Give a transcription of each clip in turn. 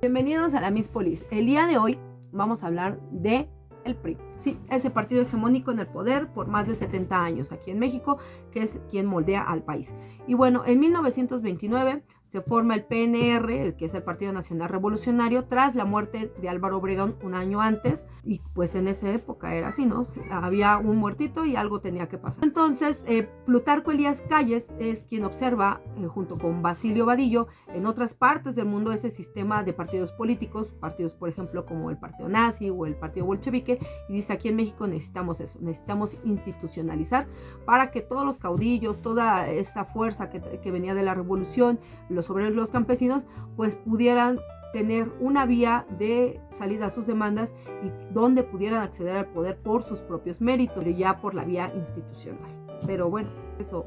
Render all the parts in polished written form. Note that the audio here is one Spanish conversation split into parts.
Bienvenidos a la Miss Polis. El día de hoy vamos a hablar de el PRI. Sí, ese partido hegemónico en el poder por más de 70 años aquí en México, que es quien moldea al país. Y bueno, en 1929 se forma el PNR, que es el Partido Nacional Revolucionario, tras la muerte de Álvaro Obregón un año antes. Y pues en esa época era así, ¿no? Había un muertito y algo tenía que pasar. Entonces, Plutarco Elías Calles es quien observa, junto con Basilio Vadillo, en otras partes del mundo ese sistema de partidos políticos, partidos por ejemplo como el Partido Nazi o el Partido Bolchevique, y dice: aquí en México necesitamos eso, necesitamos institucionalizar para que todos los caudillos, toda esta fuerza que venía de la revolución, los obreros, los campesinos, pues pudieran tener una vía de salida a sus demandas y donde pudieran acceder al poder por sus propios méritos, pero ya por la vía institucional. Pero bueno, eso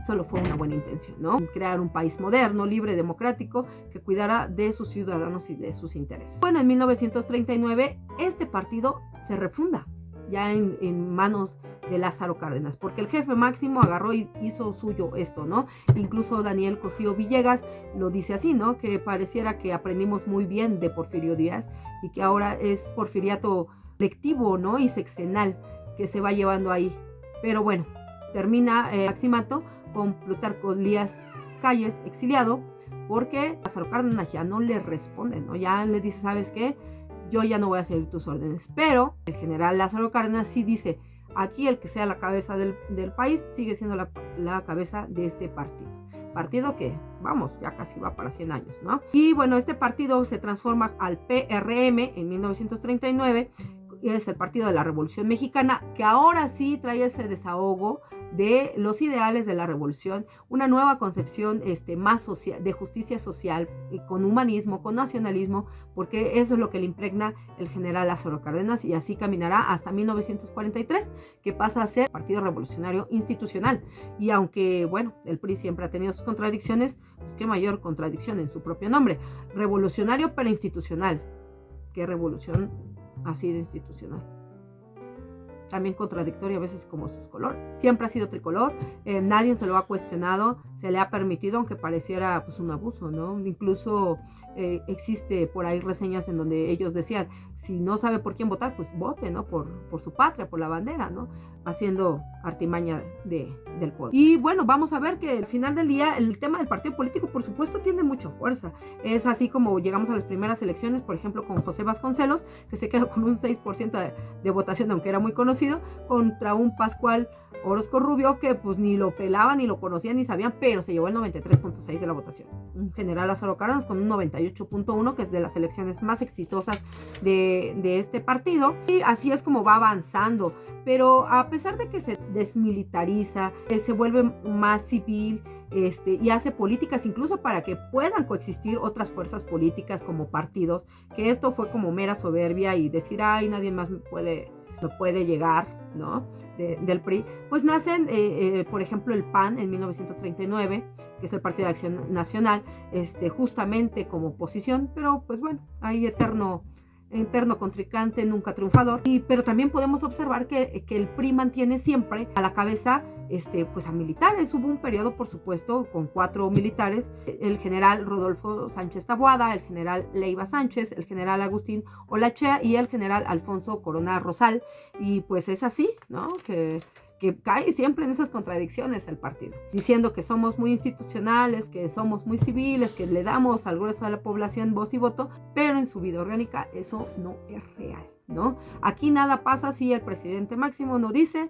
solo fue una buena intención, ¿no? Crear un país moderno, libre, democrático, que cuidara de sus ciudadanos y de sus intereses. Bueno, en 1939 este partido se refunda, ya en manos de Lázaro Cárdenas, porque el jefe máximo agarró y hizo suyo esto, ¿no? Incluso Daniel Cosío Villegas lo dice así, ¿no? Que pareciera que aprendimos muy bien de Porfirio Díaz y que ahora es porfiriato lectivo, ¿no? Y sexenal que se va llevando ahí. Pero bueno, termina Maximato con Plutarco Elías Calles exiliado, porque Lázaro Cárdenas ya no le responde, ¿no? Ya le dice: ¿sabes qué? Yo ya no voy a seguir tus órdenes. Pero el general Lázaro Cárdenas sí dice: aquí el que sea la cabeza del país sigue siendo la cabeza de este partido que, vamos, ya casi va para 100 años, ¿no? Y bueno, este partido se transforma al PRM en 1939, es el Partido de la Revolución Mexicana, que ahora sí trae ese desahogo de los ideales de la revolución, una nueva concepción más social, de justicia social, con humanismo, con nacionalismo, porque eso es lo que le impregna el general Lázaro Cárdenas, y así caminará hasta 1943, que pasa a ser Partido Revolucionario Institucional. Y aunque, bueno, el PRI siempre ha tenido sus contradicciones, pues qué mayor contradicción en su propio nombre: revolucionario pero institucional. ¿Qué revolución ha sido institucional? También contradictorio a veces como sus colores. Siempre ha sido tricolor, nadie se lo ha cuestionado, se le ha permitido, aunque pareciera pues un abuso, ¿no? Incluso existe por ahí reseñas en donde ellos decían: si no sabe por quién votar, pues vote, ¿no? Por su patria, por la bandera, ¿no? Haciendo artimaña del poder. Y bueno, vamos a ver que al final del día el tema del partido político, por supuesto, tiene mucha fuerza. Es así como llegamos a las primeras elecciones, por ejemplo, con José Vasconcelos, que se quedó con un 6% de votación, aunque era muy conocido, contra un Pascual Orozco Rubio, que pues ni lo pelaban, ni lo conocían, ni sabían, pero se llevó el 93.6% de la votación. Un general Lázaro Cárdenas con un 98.1%, que es de las elecciones más exitosas de este partido. Y así es como va avanzando. Pero a pesar de que se desmilitariza, se vuelve más civil, y hace políticas incluso para que puedan coexistir otras fuerzas políticas como partidos, que esto fue como mera soberbia y decir: ay, nadie más me puede llegar, ¿no? Del PRI, pues nacen, por ejemplo, el PAN en 1939, que es el Partido de Acción Nacional, justamente como oposición, pero pues bueno, hay eterno contrincante, nunca triunfador. Pero también podemos observar que el PRI mantiene siempre a la cabeza pues a militares. Hubo un periodo, por supuesto, con 4 militares: el general Rodolfo Sánchez Taboada, el general Leiva Sánchez, el general Agustín Olachea y el general Alfonso Corona Rosal. Y pues es así, ¿no? Que cae siempre en esas contradicciones el partido, diciendo que somos muy institucionales, que somos muy civiles, que le damos al grueso de la población voz y voto, pero en su vida orgánica eso no es real, ¿no? Aquí nada pasa si el presidente máximo no dice,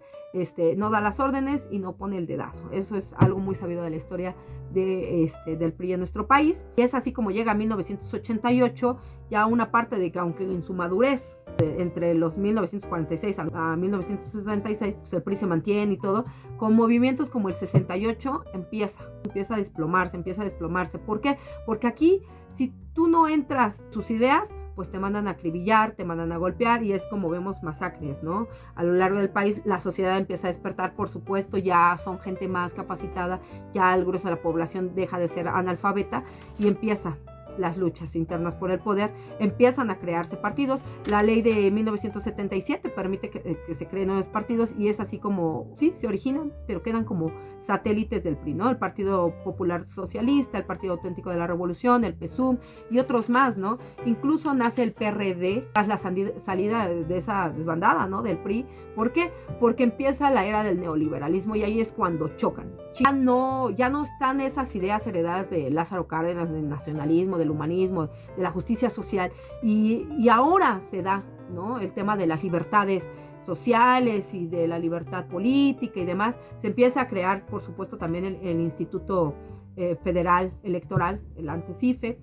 no da las órdenes y no pone el dedazo. Eso es algo muy sabido de la historia del PRI en nuestro país. Y es así como llega a 1988, ya una parte de que, aunque en su madurez, entre los 1946 a 1966, pues el PRI se mantiene y todo, con movimientos como el 68 empieza a desplomarse. ¿Por qué? Porque aquí, si tú no entras sus ideas, pues te mandan a acribillar, te mandan a golpear, y es como vemos masacres, ¿no? A lo largo del país la sociedad empieza a despertar, por supuesto, ya son gente más capacitada, ya el grueso de la población deja de ser analfabeta y empieza las luchas internas por el poder, empiezan a crearse partidos. La ley de 1977 permite que se creen nuevos partidos y es así como, sí, se originan, pero quedan como satélites del PRI, ¿no? El Partido Popular Socialista, el Partido Auténtico de la Revolución, el PSUM y otros más, ¿no? Incluso nace el PRD tras la salida de esa desbandada, ¿no? Del PRI. ¿Por qué? Porque empieza la era del neoliberalismo y ahí es cuando chocan. Ya no están esas ideas heredadas de Lázaro Cárdenas, del nacionalismo, del humanismo, de la justicia social y ahora se da, ¿no? El tema de las libertades sociales y de la libertad política y demás. Se empieza a crear, por supuesto, también el Instituto Federal Electoral, el ANTESIFE,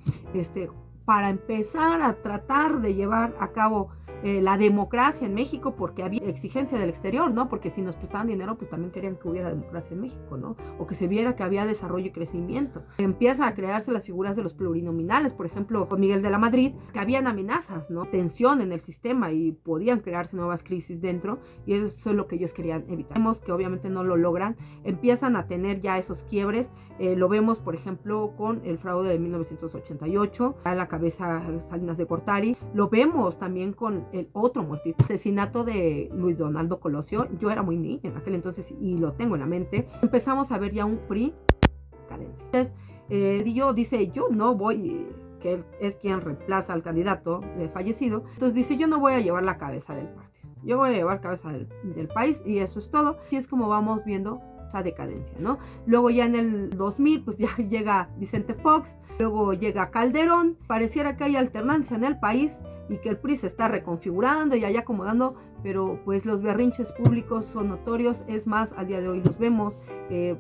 para empezar a tratar de llevar a cabo la democracia en México, porque había exigencia del exterior, ¿no? Porque si nos prestaban dinero, pues también querían que hubiera democracia en México, ¿no? O que se viera que había desarrollo y crecimiento. Empiezan a crearse las figuras de los plurinominales, por ejemplo, con Miguel de la Madrid, que habían amenazas, ¿no? Tensión en el sistema y podían crearse nuevas crisis dentro, y eso es lo que ellos querían evitar. Vemos que obviamente no lo logran, empiezan a tener ya esos quiebres. Lo vemos, por ejemplo, con el fraude de 1988, a la cabeza Salinas de Gortari. Lo vemos también con el otro muertito, asesinato de Luis Donaldo Colosio. Yo era muy niña en aquel entonces y lo tengo en la mente. Empezamos a ver ya un PRI cadencia. Entonces, dice, yo no voy, que él es quien reemplaza al candidato fallecido. Entonces dice, yo no voy a llevar la cabeza del partido. Yo voy a llevar cabeza del país y eso es todo. Así es como vamos viendo esa decadencia, ¿no? Luego ya en el 2000 pues ya llega Vicente Fox, luego llega Calderón. Pareciera que hay alternancia en el país y que el PRI se está reconfigurando y allá acomodando, pero pues los berrinches públicos son notorios. Es más, al día de hoy los vemos.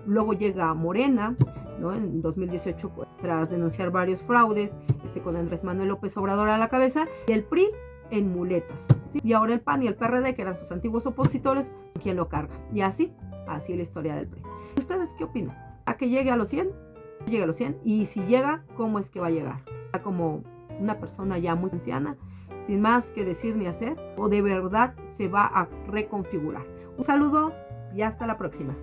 Luego llega Morena, ¿no? En 2018, pues, tras denunciar varios fraudes, con Andrés Manuel López Obrador a la cabeza, y el PRI en muletas, ¿sí? Y ahora el PAN y el PRD, que eran sus antiguos opositores, quien lo carga. Y así es la historia del PRI. ¿Ustedes qué opinan? ¿A que llegue a los 100? Llega a los 100. Y si llega, ¿cómo es que va a llegar? ¿Como una persona ya muy anciana, sin más que decir ni hacer? ¿O de verdad se va a reconfigurar? Un saludo y hasta la próxima.